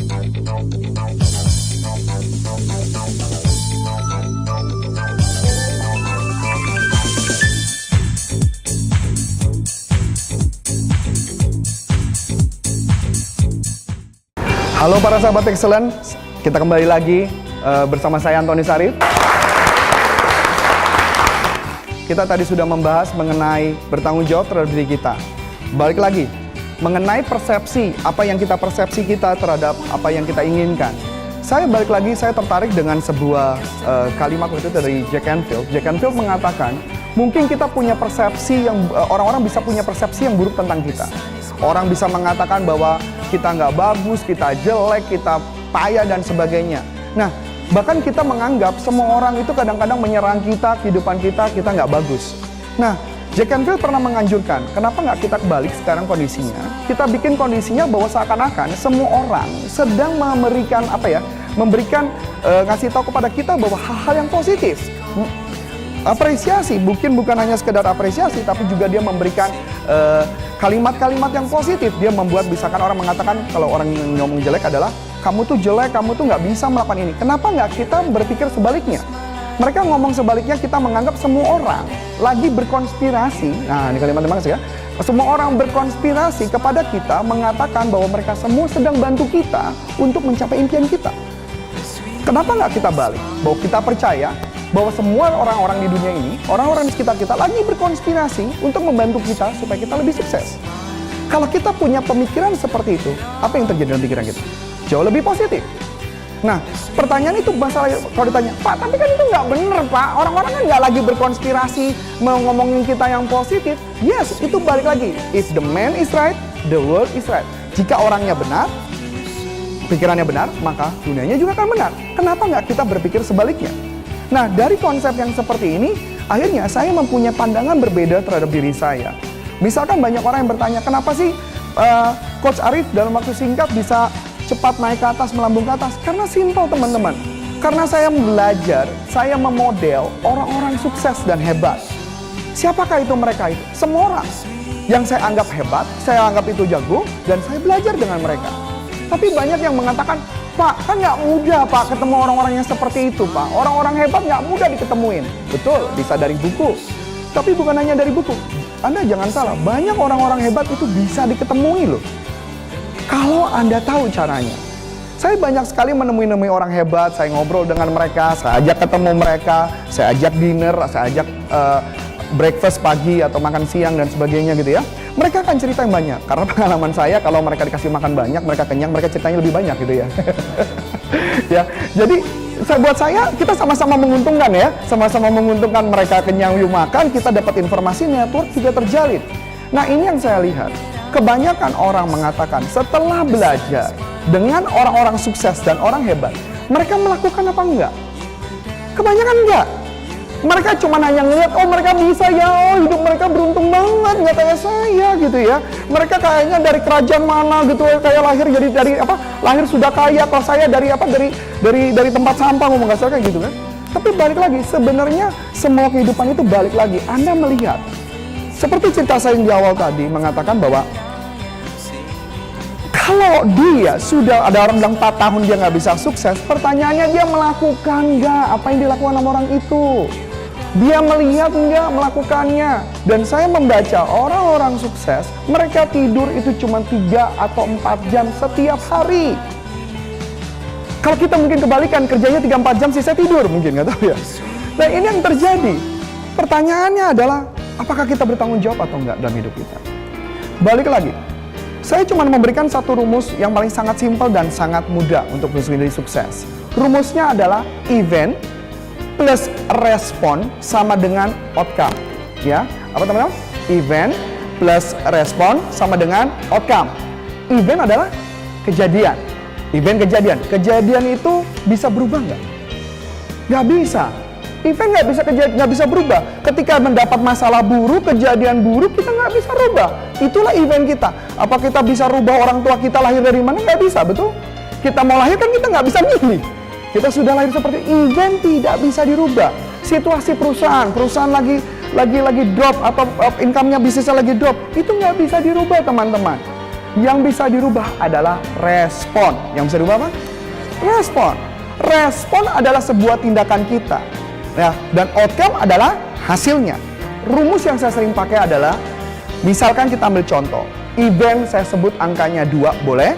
Halo para sahabat Excellent, kita kembali lagi bersama saya Antoni Sarif. Kita tadi sudah membahas mengenai bertanggung jawab terhadap diri kita. Balik lagi, mengenai persepsi, apa yang kita persepsi kita terhadap apa yang kita inginkan. Saya balik lagi, saya tertarik dengan sebuah kalimat itu dari Jack Canfield. Jack Canfield mengatakan, mungkin kita punya persepsi yang, orang-orang bisa punya persepsi yang buruk tentang kita. Orang bisa mengatakan bahwa kita nggak bagus, kita jelek, kita payah, dan sebagainya. Nah, bahkan kita menganggap semua orang itu kadang-kadang menyerang kita, kehidupan kita nggak bagus. Nah, Jack Canfield pernah menganjurkan, kenapa nggak kita kebalik sekarang kondisinya? Kita bikin kondisinya bahwa seakan-akan semua orang sedang memberikan ngasih tahu kepada kita bahwa hal-hal yang positif. Apresiasi, mungkin bukan hanya sekedar apresiasi, tapi juga dia memberikan kalimat-kalimat yang positif. Dia membuat, misalkan orang mengatakan, kalau orang ngomong jelek adalah, kamu tuh jelek, kamu tuh nggak bisa melakukan ini. Kenapa nggak kita berpikir sebaliknya? Mereka ngomong sebaliknya, kita menganggap semua orang lagi berkonspirasi. Nah, ini kalimat yang bagus ya. Semua orang berkonspirasi kepada kita, mengatakan bahwa mereka semua sedang bantu kita untuk mencapai impian kita. Kenapa nggak kita balik? Bahwa kita percaya bahwa semua orang-orang di dunia ini, orang-orang di sekitar kita lagi berkonspirasi untuk membantu kita supaya kita lebih sukses. Kalau kita punya pemikiran seperti itu, apa yang terjadi dalam pikiran kita? Jauh lebih positif. Nah, pertanyaan itu masalah kalau ditanya, Pak, tapi kan itu nggak bener, Pak. Orang-orang kan nggak lagi berkonspirasi mau ngomongin kita yang positif. Yes, itu balik lagi. If the man is right, the world is right. Jika orangnya benar, pikirannya benar, maka dunianya juga akan benar. Kenapa nggak kita berpikir sebaliknya? Nah, dari konsep yang seperti ini, akhirnya saya mempunyai pandangan berbeda terhadap diri saya. Misalkan banyak orang yang bertanya, kenapa sih Coach Arif dalam waktu singkat bisa cepat naik ke atas, melambung ke atas? Karena simpel, teman-teman. Karena saya belajar, saya memodel orang-orang sukses dan hebat. Siapakah itu mereka itu? Semua orang yang saya anggap hebat, saya anggap itu jago, dan saya belajar dengan mereka. Tapi banyak yang mengatakan, Pak, kan nggak mudah, Pak, ketemu orang-orang yang seperti itu, Pak. Orang-orang hebat nggak mudah diketemuin. Betul, bisa dari buku. Tapi bukan hanya dari buku. Anda jangan salah, banyak orang-orang hebat itu bisa diketemui loh. Kalau Anda tahu caranya. Saya banyak sekali menemui orang hebat, saya ngobrol dengan mereka, saya ajak ketemu mereka, saya ajak dinner, saya ajak breakfast pagi atau makan siang dan sebagainya gitu ya. Mereka akan cerita yang banyak. Karena pengalaman saya, kalau mereka dikasih makan banyak, mereka kenyang, mereka ceritanya lebih banyak gitu ya. Ya, jadi buat saya, kita sama-sama menguntungkan ya. Sama-sama menguntungkan, mereka kenyang, yuk makan, kita dapat informasi, network juga terjalin. Nah, ini yang saya lihat. Kebanyakan orang mengatakan setelah belajar dengan orang-orang sukses dan orang hebat, mereka melakukan apa enggak? Kebanyakan enggak. Mereka cuma hanya ngeliat, oh mereka bisa ya, oh hidup mereka beruntung banget, nggak kayak saya gitu ya. Mereka kayaknya dari kerajaan mana gitu, kayak lahir jadi dari apa? Lahir sudah kaya, kalau saya dari apa? Dari tempat sampah, ngomong kasar kayak gitu kan. Tapi balik lagi, sebenarnya semua kehidupan itu balik lagi. Anda melihat, seperti cerita saya yang di awal tadi mengatakan bahwa kalau dia sudah ada orang bilang 4 tahun dia nggak bisa sukses, pertanyaannya dia melakukan nggak apa yang dilakukan sama orang itu? Dia melihat nggak melakukannya? Dan saya membaca orang-orang sukses, mereka tidur itu cuma 3 atau 4 jam setiap hari. Kalau kita mungkin kebalikan, kerjanya 3-4 jam sisa tidur, mungkin nggak tahu ya. Nah, ini yang terjadi. Pertanyaannya adalah, apakah kita bertanggung jawab atau enggak dalam hidup kita? Balik lagi, saya cuma memberikan satu rumus yang paling sangat simpel dan sangat mudah untuk menjadi sukses. Rumusnya adalah event plus respon sama dengan outcome. Ya, apa teman-teman? Event plus respon sama dengan outcome. Event adalah kejadian. Event kejadian. Kejadian itu bisa berubah nggak? Nggak bisa. Event nggak bisa berubah. Ketika mendapat masalah buruk, kejadian buruk, kita nggak bisa rubah. Itulah event kita. Apa kita bisa rubah orang tua kita lahir dari mana? Nggak bisa, betul? Kita mau lahir kan kita nggak bisa milih. Kita sudah lahir seperti event, tidak bisa dirubah. Situasi perusahaan lagi drop atau income-nya bisnisnya lagi drop, itu nggak bisa dirubah, teman-teman. Yang bisa dirubah adalah respon. Yang bisa dirubah apa? Respon. Respon adalah sebuah tindakan kita. Ya, dan outcome adalah hasilnya. Rumus yang saya sering pakai adalah, misalkan kita ambil contoh, event saya sebut angkanya 2 boleh,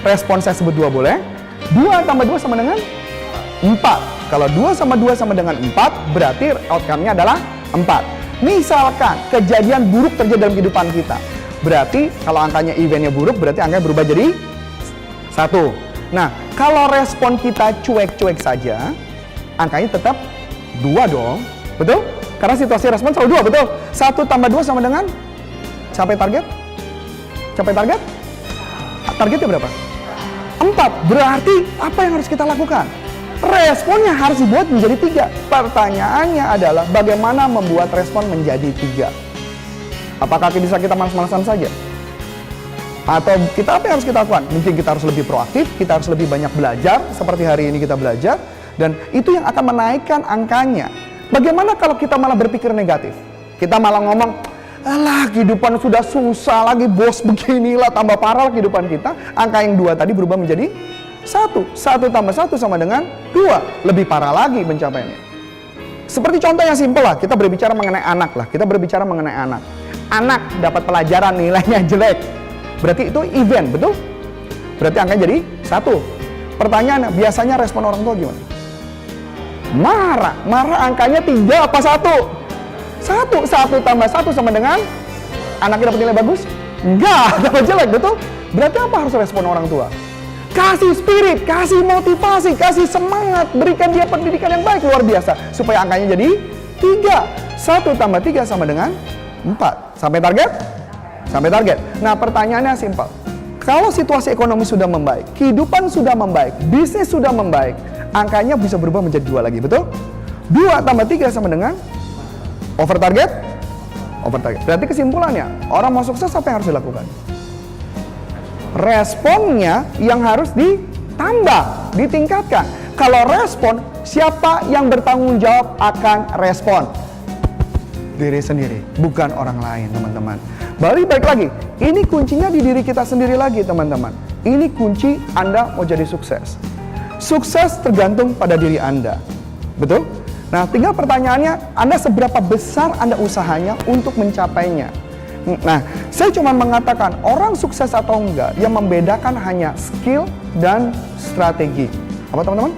respon saya sebut 2 boleh, 2 tambah 2 sama dengan 4. Kalau 2 sama 2 sama dengan 4, berarti outcome-nya adalah 4. Misalkan kejadian buruk terjadi dalam kehidupan kita, berarti kalau angkanya eventnya buruk, berarti angkanya berubah jadi 1. Nah, kalau respon kita cuek-cuek saja, angkanya tetap 2 dong, betul? Karena situasi respon selalu 2, betul? 1 tambah 2 sama dengan capai target? Capai target? Targetnya berapa? 4. Berarti apa yang harus kita lakukan? Responnya harus dibuat menjadi 3. Pertanyaannya adalah bagaimana membuat respon menjadi 3? Apakah bisa kita malas-malasan saja? Atau apa yang harus kita lakukan? Mungkin kita harus lebih proaktif, kita harus lebih banyak belajar, seperti hari ini kita belajar, dan itu yang akan menaikkan angkanya. Bagaimana kalau kita malah berpikir negatif? Kita malah ngomong, alah kehidupan sudah susah lagi bos, beginilah tambah parah kehidupan kita. Angka yang 2 tadi berubah menjadi 1. 1 tambah 1 sama dengan 2. Lebih parah lagi pencapaiannya. Seperti contoh yang simpel lah, kita berbicara mengenai anak lah. Kita berbicara mengenai anak. Anak dapat pelajaran nilainya jelek. Berarti itu event, betul? Berarti angkanya jadi 1. Pertanyaannya, biasanya respon orang tua gimana? Marah. Marah angkanya 3 apa 1? 1. 1 tambah 1 sama dengan anaknya dapat nilai bagus? Enggak, dapat jelek, betul? Berarti apa harus respon orang tua? Kasih spirit, kasih motivasi, kasih semangat, berikan dia pendidikan yang baik, luar biasa, supaya angkanya jadi 3. 1 tambah 3 sama dengan 4. Sampai target? Sampai target. Nah, pertanyaannya simpel. Kalau situasi ekonomi sudah membaik, kehidupan sudah membaik, bisnis sudah membaik, angkanya bisa berubah menjadi 2 lagi, betul? 2 tambah 3 sama dengan over target? Over target. Berarti kesimpulannya, orang mau sukses apa yang harus dilakukan? Responnya yang harus ditambah, ditingkatkan. Kalau respon, siapa yang bertanggung jawab akan respon? Diri sendiri, bukan orang lain, teman-teman. Balik lagi, ini kuncinya di diri kita sendiri lagi, teman-teman. Ini kunci Anda mau jadi sukses. Sukses tergantung pada diri Anda, betul? Nah, tinggal pertanyaannya, Anda seberapa besar Anda usahanya untuk mencapainya? Nah, saya cuma mengatakan orang sukses atau enggak, yang membedakan hanya skill dan strategi. Apa teman-teman?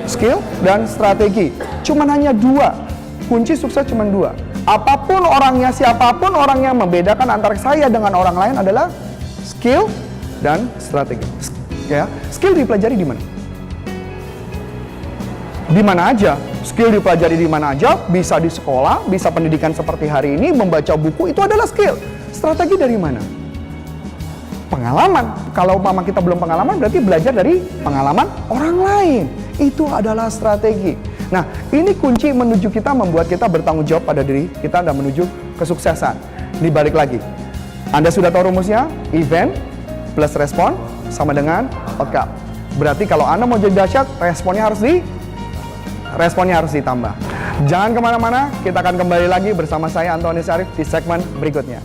Skill dan strategi. Cuman hanya 2. Kunci sukses cuma 2. Apapun orangnya, siapapun orang yang membedakan antara saya dengan orang lain adalah skill dan strategi. Ya, skill dipelajari di mana? Di mana aja? Skill dipelajari di mana aja? Bisa di sekolah, bisa pendidikan seperti hari ini, membaca buku, itu adalah skill. Strategi dari mana? Pengalaman. Kalau umpama kita belum pengalaman, berarti belajar dari pengalaman orang lain. Itu adalah strategi. Nah, ini kunci menuju kita, membuat kita bertanggung jawab pada diri kita dan menuju kesuksesan. Ini balik lagi. Anda sudah tahu rumusnya? Event plus respon sama dengan outcome. Berarti kalau Anda mau jadi dahsyat, responnya harus ditambah. Jangan kemana-mana, kita akan kembali lagi bersama saya Antoni Syarif di segmen berikutnya.